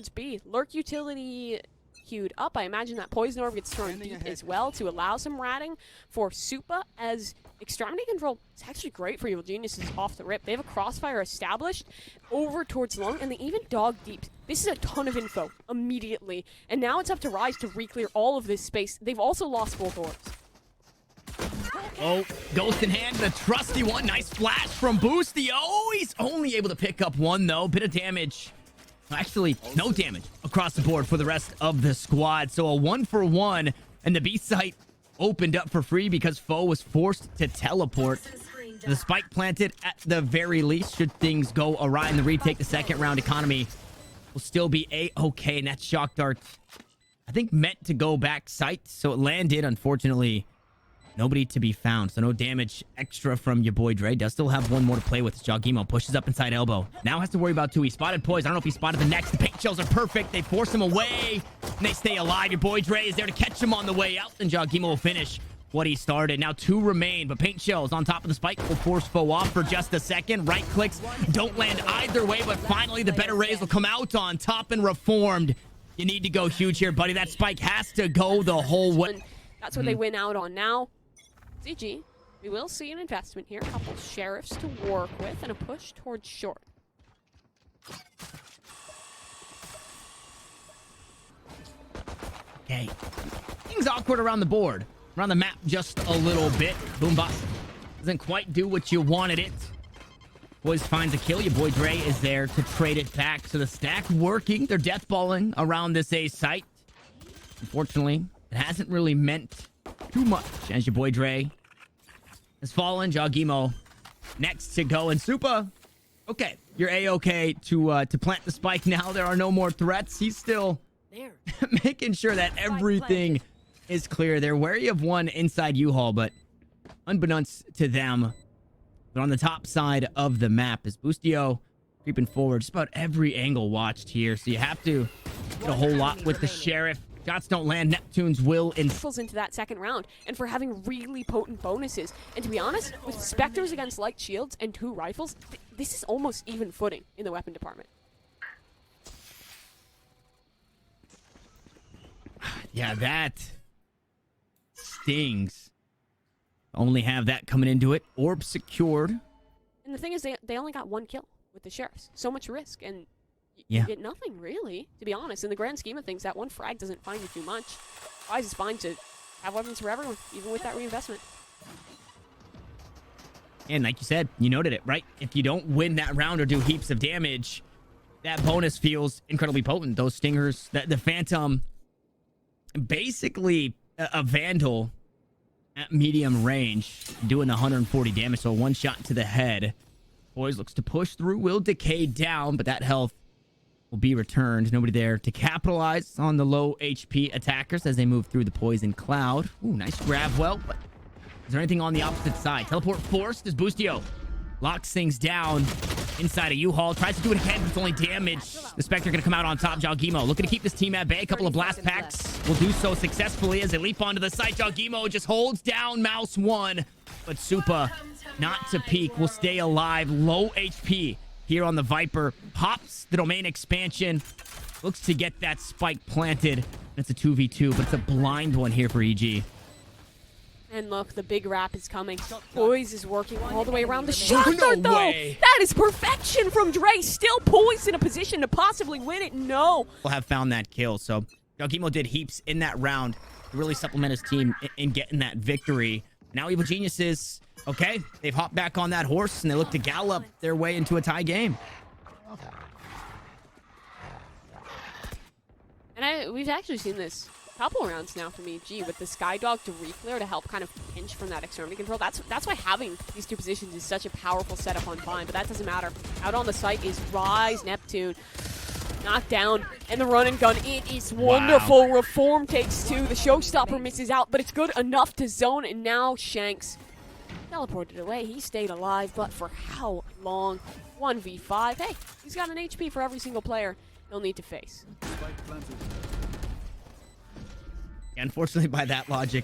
towards B. Lurk utility queued up. I imagine that Poison Orb gets thrown deep as well to allow some ratting for Supa, as extremity control is actually great for Evil Geniuses off the rip. They have a crossfire established over towards long, and they even dog deep. This is a ton of info immediately, and now it's up to Rise to re-clear all of this space. They've also lost both orbs. Oh, Ghost in hand, the trusty one. Nice flash from Boostio. Oh, he's only able to pick up one, though. Bit of damage. Actually, no damage across the board for the rest of the squad. So a 1-for-1, and the B site opened up for free because Foe was forced to teleport. The spike planted at the very least. Should things go awry in the retake, the second round economy will still be A-okay. And that shock dart, I think, meant to go back site. So it landed, unfortunately. Nobody to be found, so no damage extra from your boy Dre. Does still have one more to play with. Jogimo pushes up inside elbow. Now has to worry about two. He spotted Poise. I don't know if he spotted the next. The paint shells are perfect. They force him away, and they stay alive. Your boy Dre is there to catch him on the way out, and Jogimo will finish what he started. Now 2 remain, but paint shells on top of the spike will force Foe off for just a second. Right clicks don't land either way, but finally the better Rays will come out on top and reformed. You need to go huge here, buddy. That spike has to go the whole way. That's what they win out on now. CG, we will see an investment here. A couple sheriffs to work with and a push towards short. Okay. Things awkward around the board. Around the map just a little bit. Boomba doesn't quite do what you wanted it. Boys finds a kill. Your boy Dre is there to trade it back. So the stack working. They're deathballing around this A site. Unfortunately, it hasn't really meant too much as your boy Dre has fallen. Jogimo next to go, and Supa, okay, you're A-okay to plant the spike now. There are no more threats. He's still making sure that everything is clear. They're wary of one inside U-Haul, but unbeknownst to them, but on the top side of the map is Boostio creeping forward. Just about every angle watched here, so you have to get a whole lot with the Sheriff. Shots don't land. Neptune's will into that second round, and for having really potent bonuses. And to be honest, with Spectres against light shields and 2 rifles, this is almost even footing in the weapon department. Yeah, that stings. Only have that coming into it. Orb secured. And the thing is, they only got 1 kill with the Sheriffs. So much risk, and you get nothing, really, to be honest. In the grand scheme of things, that 1 frag doesn't find you too much. Rise is fine to have weapons for everyone, even with that reinvestment. And like you said, you noted it, right? If you don't win that round or do heaps of damage, that bonus feels incredibly potent. Those stingers, the Phantom, basically a Vandal at medium range, doing the 140 damage, so 1 shot to the head. Boys looks to push through, will decay down, but that health will be returned. Nobody there to capitalize on the low HP attackers as they move through the poison cloud. Ooh, nice grab. Well, but is there anything on the opposite side? Teleport forced as Boostio locks things down inside a U-Haul. Tries to do it again, but it's only damage. The Spectre going to come out on top. Jogimo looking to keep this team at bay. A couple of blast packs will do so successfully as they leap onto the site. Jogimo just holds down Mouse 1, but Supa, not to peek, will stay alive. Low HP here on the Viper. Pops the domain expansion. Looks to get that spike planted. It's a 2v2, but it's a blind one here for EG. And look, the big wrap is coming. Poise is working all the way around the shot. No though. way. That is perfection from Dre. Still Poise in a position to possibly win it. No. Will have found that kill. So Jogimo did heaps in that round to really supplement his team in getting that victory. Now Evil Geniuses, okay, they've hopped back on that horse and they look to gallop their way into a tie game. And we've actually seen this a couple rounds now from EG with the Skydog to re-clear to help kind of pinch from that extremity control. That's why having these 2 positions is such a powerful setup on Vine, but that doesn't matter. Out on the site is Rise, Neptune, knocked down, and the run and gun. It is wonderful. Wow. Reform takes 2. The Showstopper misses out, but it's good enough to zone, and now Shanks teleported away. He stayed alive, but for how long? 1v5. Hey, he's got an HP for every single player he'll need to face. Unfortunately, by that logic,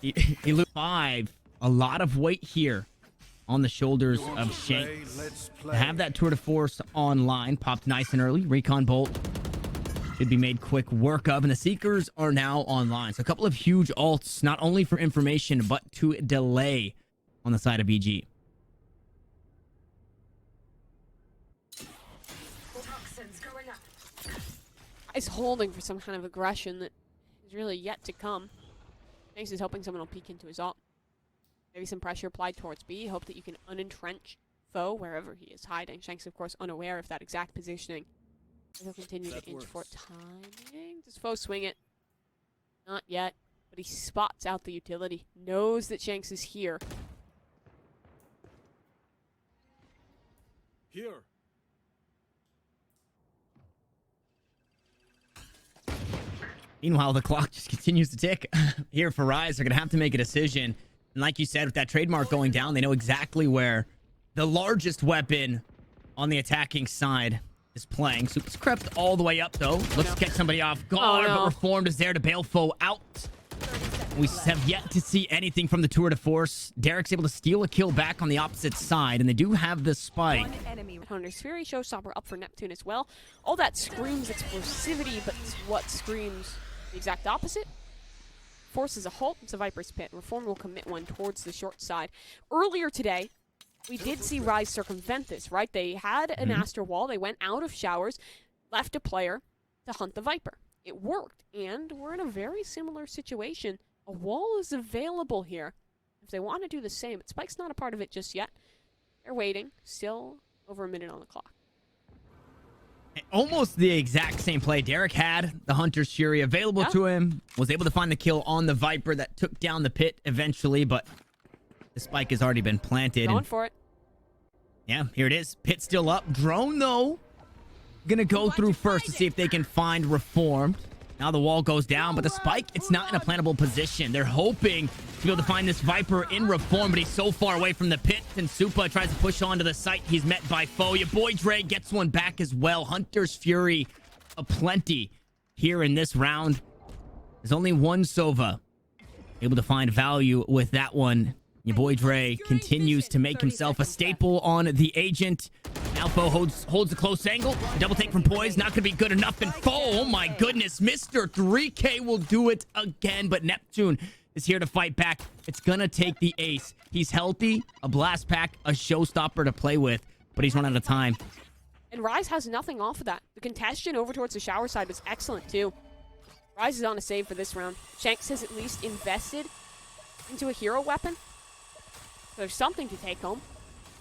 he loses 5. A lot of weight here on the shoulders of Shanks. To have that tour de force online, popped nice and early. Recon Bolt should be made quick work of, and the Seekers are now online. So a couple of huge ults, not only for information, but to delay on the side of BG. Is holding for some kind of aggression that is really yet to come. Shanks is hoping someone will peek into his ult. Maybe some pressure applied towards B. Hope that you can unentrench foe wherever he is hiding. Shanks, of course, unaware of that exact positioning. He'll continue to inch for timing. Does foe swing it? Not yet, but he spots out the utility. Knows that Shanks is here. Here. Meanwhile, the clock just continues to tick. Here for Rise, they're going to have to make a decision. And like you said, with that trademark going down, they know exactly where the largest weapon on the attacking side is playing. So it's crept all the way up, though. Looks to catch somebody off guard, but Reformed is there to bail foe out. We have yet to see anything from the tour de force. Derek's able to steal a kill back on the opposite side, and they do have the spike. Hunter's Fury, Showstopper up for Neptune as well. All that screams explosivity, but what screams the exact opposite? Forces a halt. It's a Viper's Pit. Reform will commit one towards the short side. Earlier today, we did see Rise circumvent this, right? They had an Aster Wall. They went out of showers, left a player to hunt the Viper. It worked, and we're in a very similar situation. A wall is available here if they want to do the same. But Spike's not a part of it just yet. They're waiting. Still over a minute on the clock. Almost the exact same play. Derek had the Hunter's Fury available to him, was able to find the kill on the Viper that took down the pit eventually, but the spike has already been planted. Going for it. Yeah, here it is. Pit still up. Drone, though, gonna go through first to see if they can find Reformed. Now the wall goes down, but the spike, it's not in a plantable position. They're hoping to be able to find this Viper in Reform, but he's so far away from the pit. And Supa tries to push onto the site. He's met by foe. Your boy Dre gets one back as well. Hunter's Fury aplenty here in this round. There's only one Sova able to find value with that one. Your boy Dre continues to make himself a staple on the agent. Now foe holds a close angle. Double take from Poise, not going to be good enough. And foe, oh my goodness, Mr. 3K will do it again. But Neptune is here to fight back. It's going to take the ace. He's healthy, a blast pack, a showstopper to play with. But he's run out of time. And Rise has nothing off of that. The congestion over towards the shower side was excellent too. Rise is on a save for this round. Shanks has at least invested into a hero weapon. There's something to take home.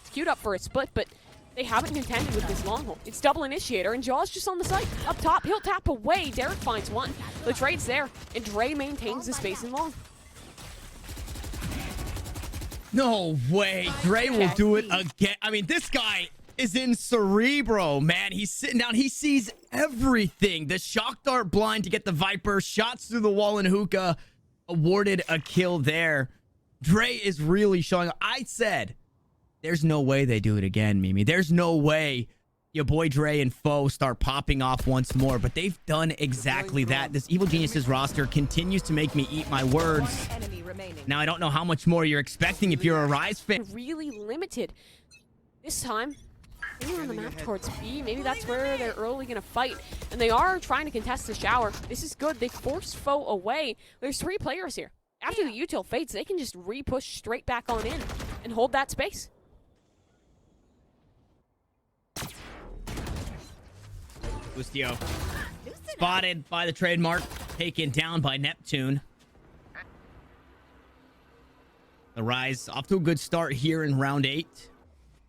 It's queued up for a split, but they haven't contended with this long hold. It's double initiator, and Jaw's just on the site. Up top, he'll tap away. Derek finds one. The trade's there, and Dre maintains the space in long. No way. Dre will do it again. I mean, this guy is in Cerebro, man. He's sitting down. He sees everything. The shock dart blind to get the Viper. Shots through the wall and hookah. Awarded a kill there. Dre is really showing up. I said, there's no way they do it again, Mimi. There's no way your boy Dre and foe start popping off once more. But they've done exactly that. This Evil Geniuses roster continues to make me eat my words. Now, I don't know how much more you're expecting if you're a Rise fan. Really limited. This time, they're on the map towards B. Maybe that's where they're early going to fight. And they are trying to contest the shower. This is good. They forced foe away. There's 3 players here. After the util fades, they can just re-push straight back on in and hold that space. Bustio spotted by the trademark, taken down by Neptune. The Rise off to a good start here in round 8,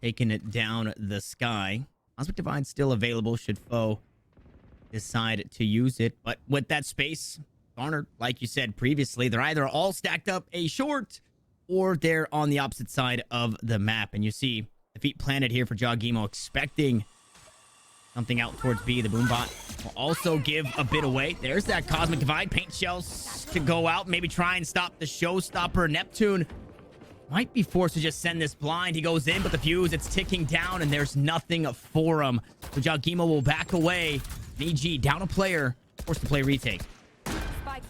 taking it down the sky. Cosmic Divine still available should foe decide to use it, but with that space garnered, like you said previously, they're either all stacked up a short or they're on the opposite side of the map. And you see the feet planted here for Jogimo, expecting something out towards B. The Boombot will also give a bit away. There's that Cosmic Divide. Paint shells to go out, maybe try and stop the showstopper. Neptune might be forced to just send this blind. He goes in, but the fuse, it's ticking down, and there's nothing for him. So Jogimo will back away. VG down a player, forced to play retake.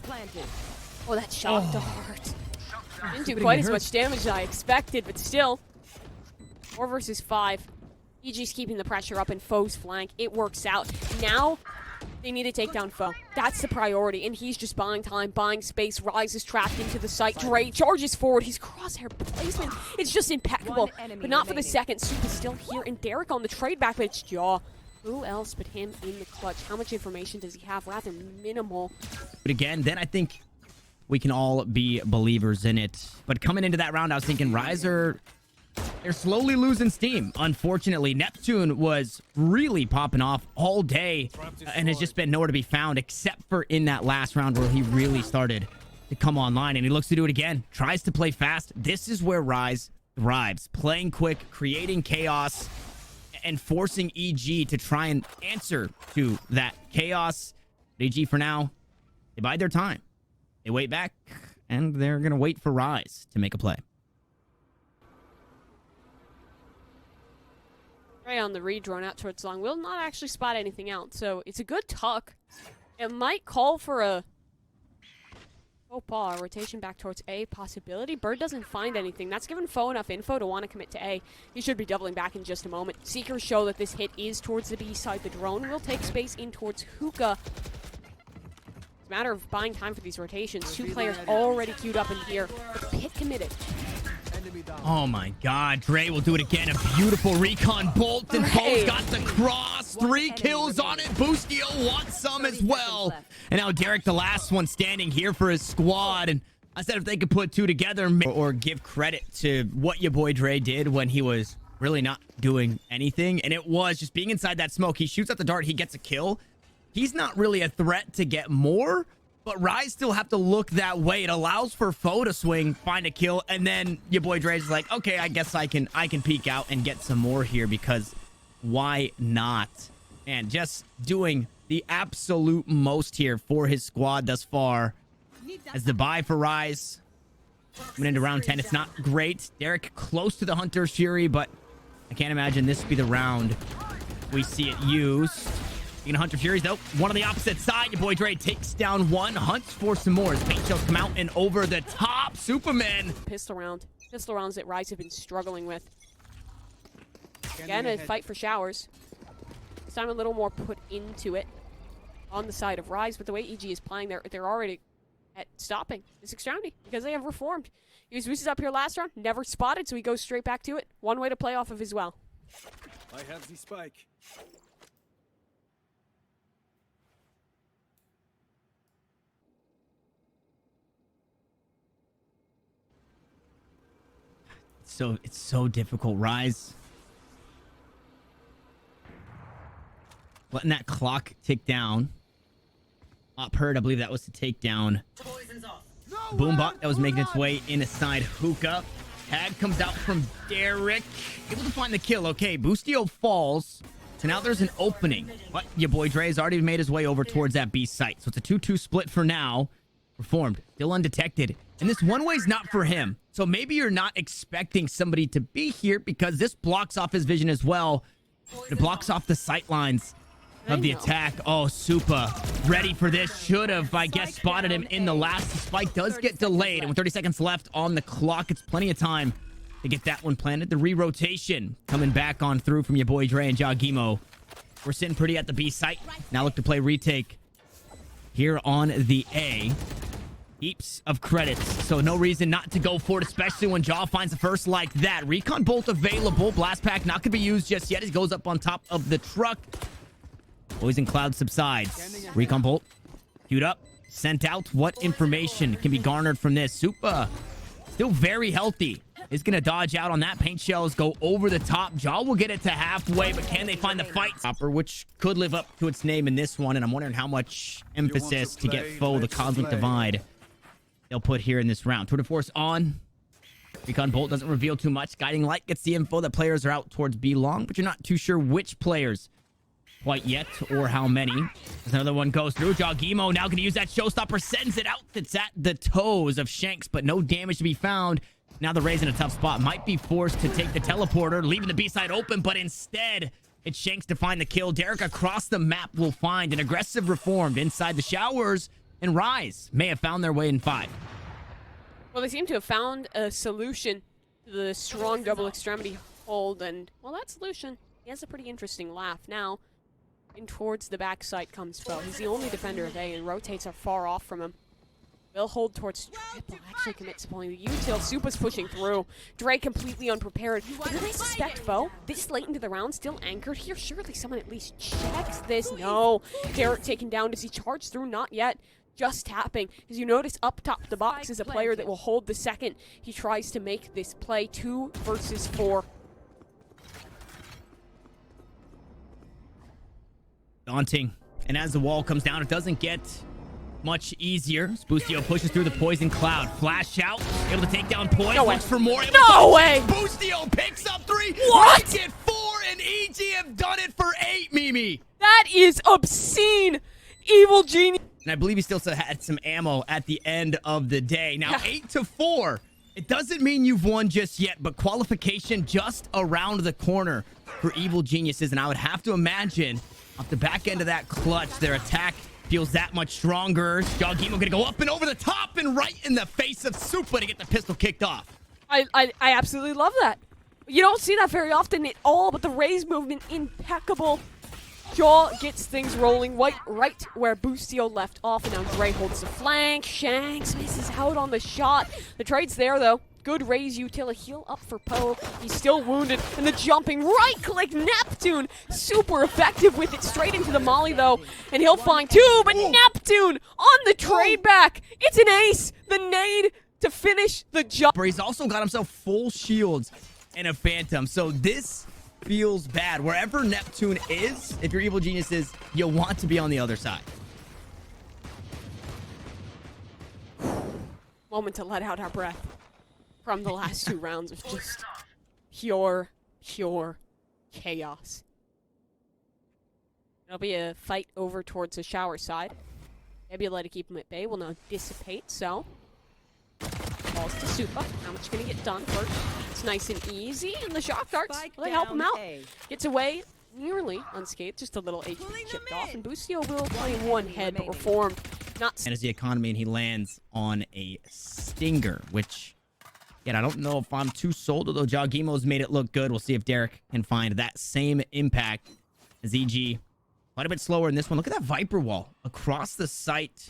Planted. Oh, that shot to heart. Didn't do quite as much damage as I expected, but still, 4 versus 5. EG's keeping the pressure up in Foe's flank. It works out. Now, they need to take down Foe. That's the priority, and he's just buying time, buying space. Rise is trapped into the site. Dre charges forward. His crosshair placement, it's just impeccable. But not for the second. Soup is still here, and Derek on the trade back, but it's Jaw. Who else but him in the clutch? How much information does he have? Rather minimal. But again, then I think we can all be believers in it. But coming into that round, I was thinking Riser, they're slowly losing steam. Unfortunately, Neptune was really popping off all day and has just been nowhere to be found except for in that last round where he really started to come online. And he looks to do it again. Tries to play fast. This is where Rise thrives. Playing quick, creating chaos, and forcing EG to try and answer to that chaos. EG, for now, they bide their time. They wait back, and they're going to wait for Rise to make a play. Right on the redrone out towards long. Will not actually spot anything out, so it's a good tuck. It might call for a faux pas, rotation back towards A possibility. Bird doesn't find anything. That's given Foe enough info to want to commit to A. He should be doubling back in just a moment. Seekers show that this hit is towards the B side. The drone will take space in towards Hookah. It's a matter of buying time for these rotations. 2 players already queued up in here, but Pit committed. Oh my god, Dre will do it again. A beautiful recon bolt, and Foe's got the cross. 3 kills on it. Boostio wants some as well. And now Derek, the last one standing here for his squad. And I said if they could put 2 together or give credit to what your boy Dre did when he was really not doing anything. And it was just being inside that smoke. He shoots at the dart, he gets a kill. He's not really a threat to get more. But Rise still have to look that way. It allows for Foe to swing, find a kill, and then your boy Dre's like, okay, I guess I can peek out and get some more here, because why not? And just doing the absolute most here for his squad thus far. As the buy for Rise went into round 10. It's not great. Derek close to the Hunter's Fury, but I can't imagine this would be the round we see it used. Hunter Furies, though, one on the opposite side. Your boy Dre takes down one, hunts for some more as paint shells come out and over the top. Superman. Pistol rounds that Rise have been struggling with. Again, a fight for showers. This time a little more put into it on the side of Rise, but the way EG is playing, they're already at stopping this extremity because they have reformed. He was boosted up here last round, never spotted, so he goes straight back to it. One way to play off of as well. I have the spike. So it's so difficult. Rise letting that clock tick down. Op heard, I believe that was the takedown. Boombot that was making its way inside Hookah. Tag comes out from Derek, able to find the kill. Okay, Boostio falls, so now there's an opening, but your boy Dre has already made his way over towards that B site, so it's a 2-2 split for now. Performed, still undetected, and this one way's not for him. So maybe you're not expecting somebody to be here because this blocks off his vision as well. It blocks off the sight lines of the attack. Oh, Supa ready for this. Should have, I guess, spotted him in the last. The spike does get delayed, and with 30 seconds left on the clock, it's plenty of time to get that one planted. The re-rotation coming back on through from your boy Dre and Jagimo. We're sitting pretty at the B site. Now look to play retake here on the A. Heaps of credits, so no reason not to go for it, especially when Jaw finds the first like that. Recon bolt available. Blast pack not gonna be used just yet. He goes up on top of the truck. Poison cloud subsides. Recon bolt queued up, sent out. What information can be garnered from this? Supa still very healthy. Is gonna dodge out on that. Paint shells go over the top. Jaw will get it to halfway, but can they find the fight stopper, which could live up to its name in this one? And I'm wondering how much emphasis to get Foe the Cosmic Divide they'll put here in this round. Tour de Force on. Recon Bolt doesn't reveal too much. Guiding Light gets the info that players are out towards B long, but you're not too sure which players quite yet or how many. As another one goes through. Jagimo now going to use that showstopper. Sends it out. It's at the toes of Shanks, but no damage to be found. Now the Rays in a tough spot. Might be forced to take the teleporter, leaving the B side open, but instead it's Shanks to find the kill. Derek across the map will find an aggressive Reformed inside the showers, and Rise may have found their way in 5. Well, they seem to have found a solution to the strong double extremity hold, and, well, that's Lucian. He has a pretty interesting laugh. Now, in towards the backside comes Foe. He's the only defender of A, and rotates are far off from him. Will hold towards triple, actually commits to pulling the util. Supa's pushing through. Dre completely unprepared. But do they suspect Foe? This late into the round, still anchored here? Surely someone at least checks this. No. Derek taken down. Does he charge through? Not yet. Just tapping. As you notice, up top the box is a player that will hold the second. He tries to make this play 2 versus 4. Daunting. And as the wall comes down, it doesn't get much easier. Boostio pushes through the poison cloud. Flash out. Able to take down Poise. No way. Looks for more. No way. Boostio picks up 3. What? Make it 4, and EG have done it for 8, Mimi. That is obscene. Evil Genius. And I believe he still had some ammo at the end of the day. Now, 8-4. It doesn't mean you've won just yet, but qualification just around the corner for Evil Geniuses. And I would have to imagine off the back end of that clutch, their attack feels that much stronger. Jogimo gonna go up and over the top and right in the face of Supa to get the pistol kicked off. I absolutely love that. You don't see that very often at all, but the Raze movement, impeccable. Jaw gets things rolling right where Boostio left off, and now Dre holds the flank. Shanks misses out on the shot. The trade's there, though. Good Raze util, a heal up for Poe. He's still wounded, and the jumping right-click Neptune. Super effective with it, straight into the molly, though. And he'll find 2, but Neptune on the trade back. It's an ace. The nade to finish the jump. He's also got himself full shields and a phantom, so this feels bad. Wherever Neptune is, if you're Evil Geniuses, you'll want to be on the other side. Moment to let out our breath from the last 2 rounds of just pure chaos. It'll be a fight over towards the shower side. Maybe let it keep him at bay will now dissipate, so balls to Supa. How much can he get done first? It's nice and easy, and the shock darts, well, they help him out. Gets away nearly unscathed, just a little HP chipped off, and Boostio will play 1 head, but reformed. And as the economy, and he lands on a stinger, which, again, I don't know if I'm too sold, although Jogimo's made it look good. We'll see if Derek can find that same impact as EG. Quite a bit slower in this one. Look at that Viper wall across the site.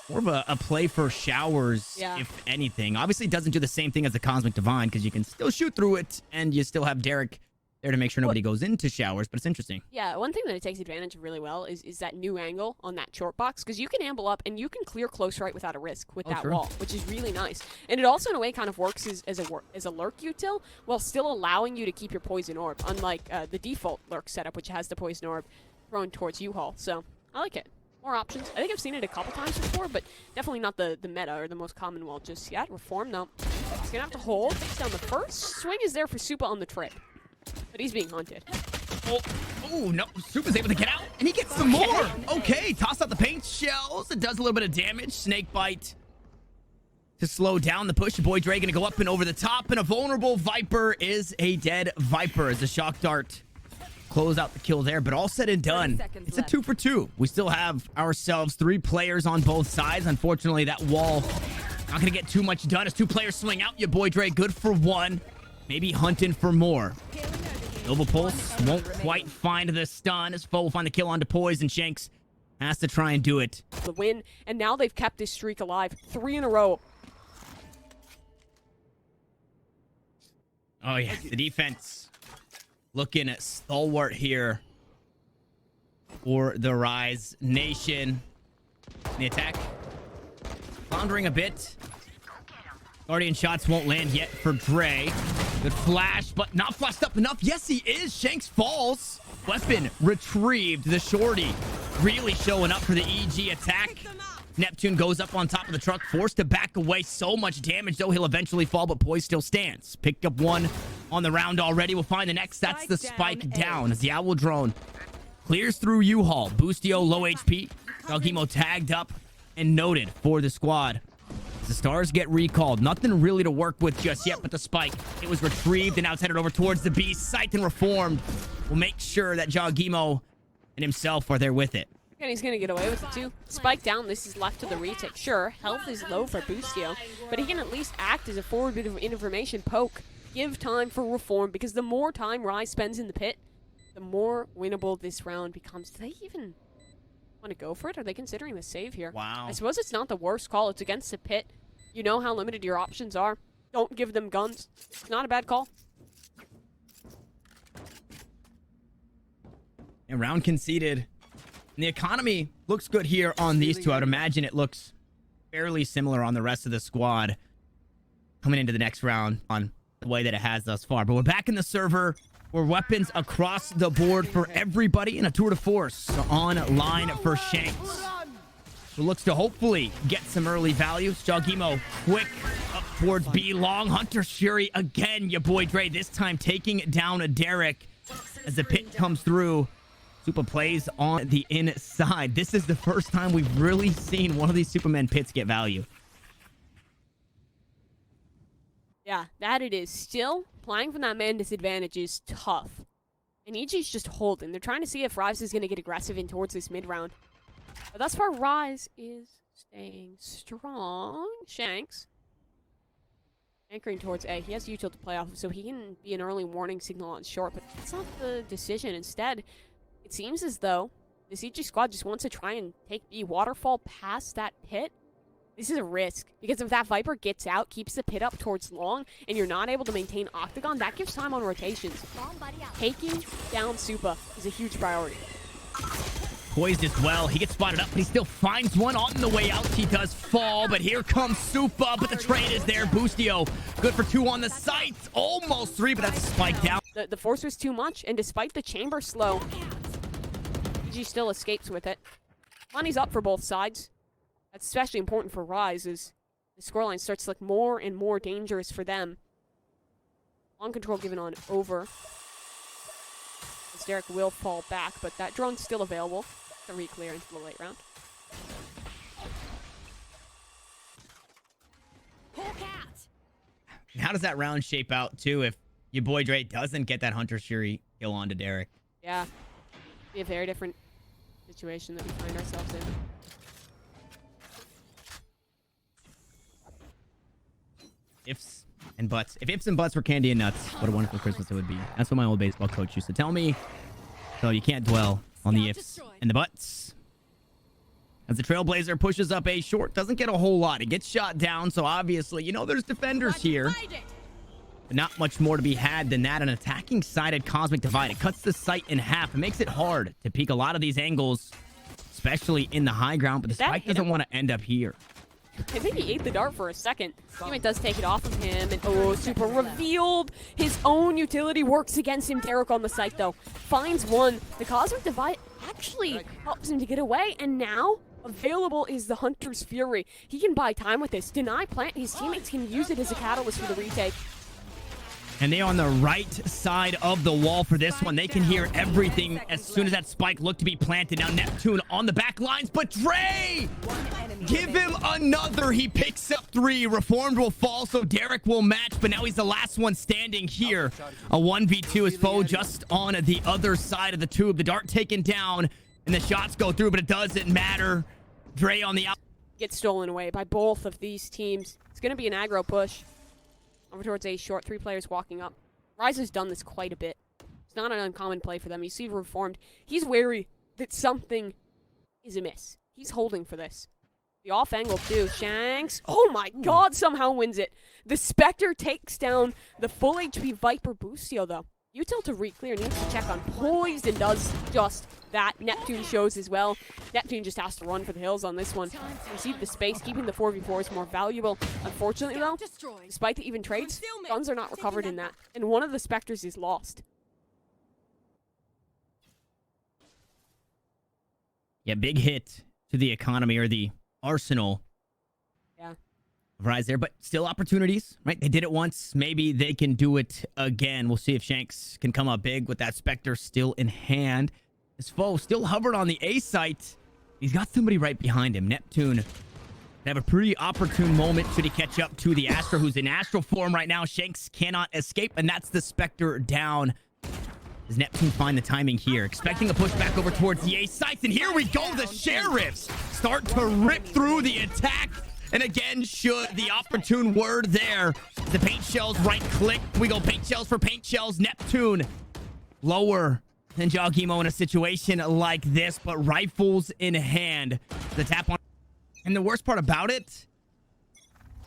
More of a play for showers, if anything. Obviously, it doesn't do the same thing as the Cosmic Divine, because you can still shoot through it, and you still have Derek there to make sure nobody goes into showers, but it's interesting. Yeah, one thing that it takes advantage of really well is that new angle on that short box, because you can amble up and you can clear close right without a risk with that wall, which is really nice. And it also in a way kind of works as a lurk util while still allowing you to keep your poison orb, unlike the default lurk setup, which has the poison orb thrown towards U-Haul. So I like it. More options. I think I've seen it a couple times before, but definitely not the meta or the most common wall just yet. Reform though. He's gonna have to hold. Takes down the first. Swing is there for Supa on the trip. But he's being hunted. Oh, no. Supa's able to get out, and he gets some more. Okay, toss out the paint shells. It does a little bit of damage. Snake bite to slow down the push. Your boy Dre gonna go up and over the top, and a vulnerable Viper is a dead Viper as the shock dart close out the kill there. But all said and done, it's a 2 for 2. We still have ourselves 3 players on both sides. Unfortunately, that wall not gonna get too much done as 2 players swing out. Your boy Dre good for 1. Maybe hunting for more. Nova Pulse won't quite find the stun as Foe will find the kill onto Poise, and Shanks has to try and do it. The win, and now they've kept this streak alive 3 in a row. Oh yeah, the defense looking at stalwart here for the Rise Nation. The attack floundering a bit. Guardian shots won't land yet for Dre. Good flash, but not flashed up enough. Yes, he is. Shanks falls. Weapon retrieved. The shorty really showing up for the EG attack. Neptune goes up on top of the truck, forced to back away. So much damage, though. He'll eventually fall, but Poise still stands. Picked up 1 on the round already. We'll find the next. That's the spike down as the Owl drone clears through U-Haul. Boostio low HP. Jogimo tagged up and noted for the squad. The stars get recalled. Nothing really to work with just yet, but the spike. It was retrieved, and now it's headed over towards the beast. Sight and reformed. We'll make sure that Jogimo and himself are there with it. And he's going to get away with it, too. Spike down. This is left to the retake. Sure, health is low for Boostio, but he can at least act as a forward bit of information poke give time for reform, because the more time Rise spends in the pit, the more winnable this round becomes. Do they even want to go for it? Are they considering the save here? Wow. I suppose it's not the worst call. It's against the pit. You know how limited your options are. Don't give them guns. It's not a bad call. And round conceded. And the economy looks good here on these two. I would imagine it looks fairly similar on the rest of the squad coming into the next round on the way that it has thus far. But we're back in the server where weapons across the board for everybody in a tour de force online for Shanks, who looks to hopefully get some early value. Jogimo quick up towards B long. Hunter Shuri again, your boy Dre, this time taking down a Derek as the pit comes through. Supa plays on the inside. This is the first time we've really seen one of these Superman pits get value. Yeah, that it is. Still, playing from that man disadvantage is tough. And EG's just holding. They're trying to see if Rise is going to get aggressive in towards this mid-round. But thus far, Rise is staying strong. Shanks anchoring towards A. He has util to play off of, so he can be an early warning signal on short, but that's not the decision. Instead, it seems as though this EG squad just wants to try and take B. Waterfall past that pit. This is a risk, because if that Viper gets out, keeps the pit up towards long, and you're not able to maintain Octagon, that gives time on rotations. Taking down Supa is a huge priority. Poised as well. He gets spotted up, but he still finds one on the way out. He does fall, but here comes Supa, but the trade is there. Boostio, good for 2 on the sights. Almost 3, but that's a spike down. The force was too much, and despite the chamber slow, EG still escapes with it. Money's up for both sides. That's especially important for Rise, as the scoreline starts to look more and more dangerous for them. Long control given on over. As Derek will fall back, but that drone's still available to re-clear into the late round. How does that round shape out, too, if your boy Dre doesn't get that Hunter Shuri kill onto Derek? Yeah. Be a very different situation that we find ourselves in. Ifs and buts. If ifs and buts were candy and nuts, what a wonderful Christmas it would be. That's what my old baseball coach used to tell me. So you can't dwell on the ifs and the buts. As the Trailblazer pushes up A short, doesn't get a whole lot. It gets shot down, so obviously, you know, there's defenders here. But not much more to be had than that. An attacking sided Cosmic Divide. It cuts the sight in half. It makes it hard to peek a lot of these angles, especially in the high ground. But the Spike doesn't want to end up here. I think he ate the dart for a second. Teammate does take it off of him, and Supa revealed his own utility works against him. Derek on the site, though, finds one. The Cosmic Divide actually helps him to get away, and now available is the Hunter's Fury. He can buy time with this. Deny plant, his teammates can use it as a catalyst for the retake. And they on the right side of the wall for this one. They can hear everything as soon as that spike looked to be planted. Now Neptune on the back lines, but Dre! Give him another. He picks up 3. Reformed will fall, so Derek will match, but now he's the last one standing here. A 1v2 is Foe just on the other side of the tube. The dart taken down, and the shots go through, but it doesn't matter. Dre on the out. Gets stolen away by both of these teams. It's going to be an aggro push. Over towards A short, 3 players walking up. Rise has done this quite a bit. It's not an uncommon play for them. You see Reformed. He's wary that something is amiss. He's holding for this. The off angle too. Shanks. Oh my god, somehow wins it. The Spectre takes down the full HP Viper Boostio though. Util to re-clear, needs to check on Poised and does just that. Neptune shows as well. Neptune just has to run for the hills on this one. Receive the space, keeping the 4v4 is more valuable. Unfortunately though, despite the even trades, guns are not recovered in that. And one of the Spectres is lost. Yeah, big hit to the economy or the arsenal. Yeah. Rise there, but still opportunities, right? They did it once. Maybe they can do it again. We'll see if Shanks can come up big with that Spectre still in hand. His foe still hovered on the A site. He's got somebody right behind him. Neptune have a pretty opportune moment should he catch up to the Astra, who's in astral form right now. Shanks cannot escape, and that's the Spectre down. Does Neptune find the timing here? Expecting a push back over towards the A sites, and here we go. The Sheriffs start to rip through the attack. And again, should the opportune word there. The paint shells right click. We go paint shells for paint shells. Neptune lower than Jogimo in a situation like this, but rifles in hand. The tap on. And the worst part about it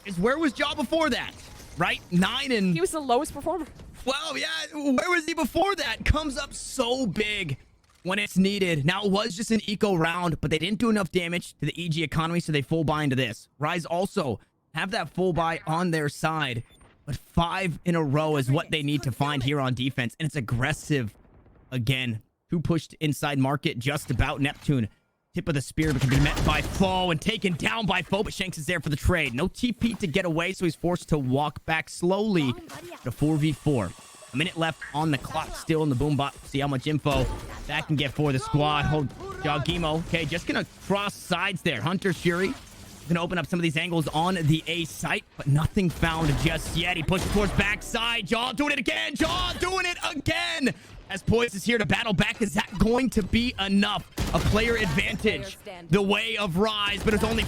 is, where was Jaw before that? Right? 9 and... He was the lowest performer. Well, yeah, where was he before that? Comes up so big when it's needed. Now, it was just an eco round, but they didn't do enough damage to the EG economy, so they full buy into this. Rise also have that full buy on their side, but 5 in a row is what they need to find here on defense, and it's aggressive again. 2 pushed inside market, just about. Neptune, tip of the spear, but can be met by Foe and taken down by Foe, but Shanks is there for the trade. No TP to get away, so he's forced to walk back slowly to 4v4. A minute left on the clock, still in the boom bot. See how much info that can get for the squad. Hold Jogimo. Okay, just gonna cross sides there. Hunter's Fury gonna open up some of these angles on the A site, but nothing found just yet. He pushes towards backside. Jaw doing it again. Jaw doing it again. As Poise is here to battle back, is that going to be enough? A player advantage the way of Rise, but it's only